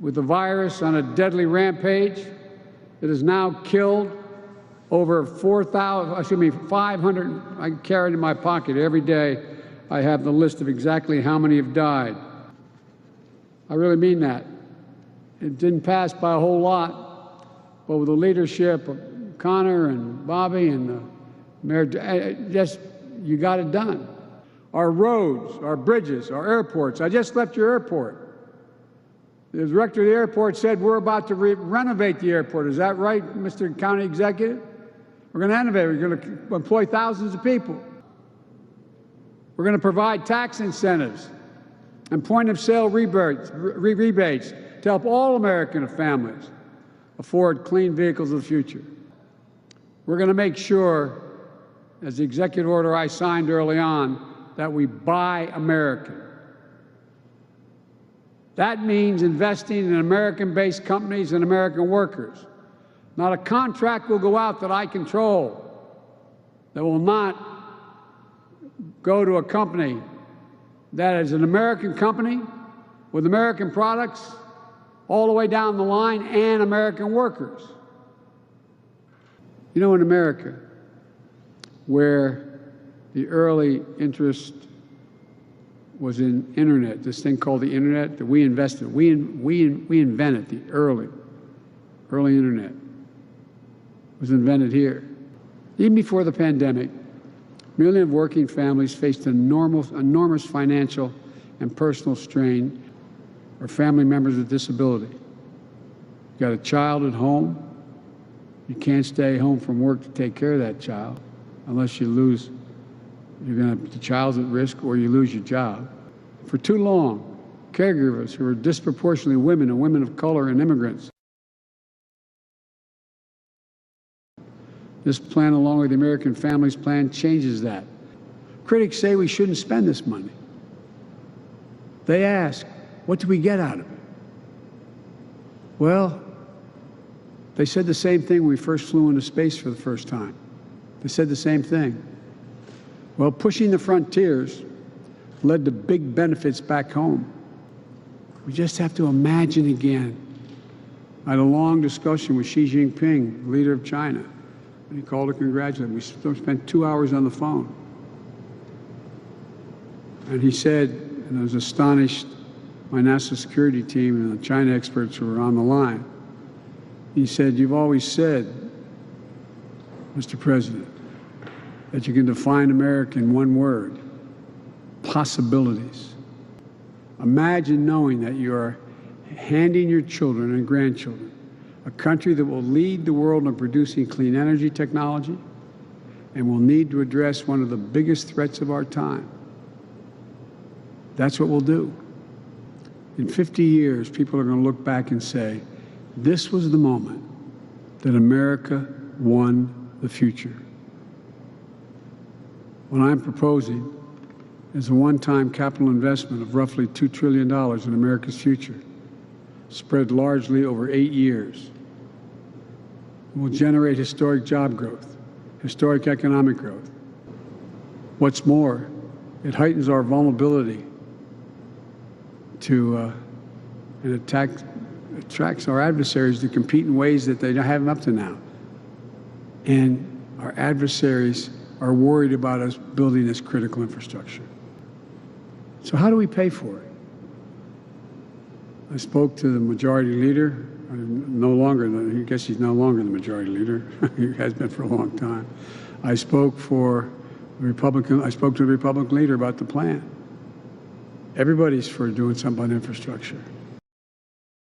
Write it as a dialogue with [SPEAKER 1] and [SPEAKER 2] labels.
[SPEAKER 1] with the virus on a deadly rampage that has now killed over 500. I carry it in my pocket every day. I have the list of exactly how many have died. I really mean that. It didn't pass by a whole lot, but with the leadership of Connor and Bobby and the mayor, you got it done. Our roads, our bridges, our airports. I just left your airport. The director of the airport said we're about to renovate the airport. Is that right, Mr. County Executive? We're going to renovate. We're going to employ thousands of people. We're going to provide tax incentives and point-of-sale rebates to help all American families afford clean vehicles of the future. We're going to make sure, as the executive order I signed early on, that we buy American. That means investing in American-based companies and American workers. Not a contract will go out that I control that will not go to a company that is an American company with American products all the way down the line and American workers. You know, in America, where the early interest was in internet, this thing called the internet that we invested, we invented the early internet. It was invented here. Even before the pandemic, millions of working families faced enormous financial and personal strain, or family members with disability. You got a child at home, you can't stay home from work to take care of that child unless you lose, the child's at risk or you lose your job. For too long, caregivers who are disproportionately women and women of color and immigrants. This plan, along with the American Families Plan, changes that. Critics say we shouldn't spend this money. They ask, what do we get out of it? Well, they said the same thing when we first flew into space for the first time. They said the same thing. Well, pushing the frontiers led to big benefits back home. We just have to imagine again. I had a long discussion with Xi Jinping, leader of China, and he called to congratulate me. We spent 2 hours on the phone. And he said, and I was astonished, my national security team and the China experts who were on the line, he said, you've always said, Mr. President, that you can define America in one word: possibilities. Imagine knowing that you are handing your children and grandchildren a country that will lead the world in producing clean energy technology and will need to address one of the biggest threats of our time. That's what we'll do. In 50 years, people are going to look back and say, this was the moment that America won the future. What I'm proposing is a one-time capital investment of roughly $2 trillion in America's future, spread largely over 8 years. It will generate historic job growth, historic economic growth. What's more, it heightens our vulnerability to and attracts our adversaries to compete in ways that they haven't up to now. And our adversaries are worried about us building this critical infrastructure. So how do we pay for it? I spoke to the majority leader, I guess he's no longer the majority leader. He has been for a long time. I spoke to the Republican leader about the plan. Everybody's for doing something on infrastructure.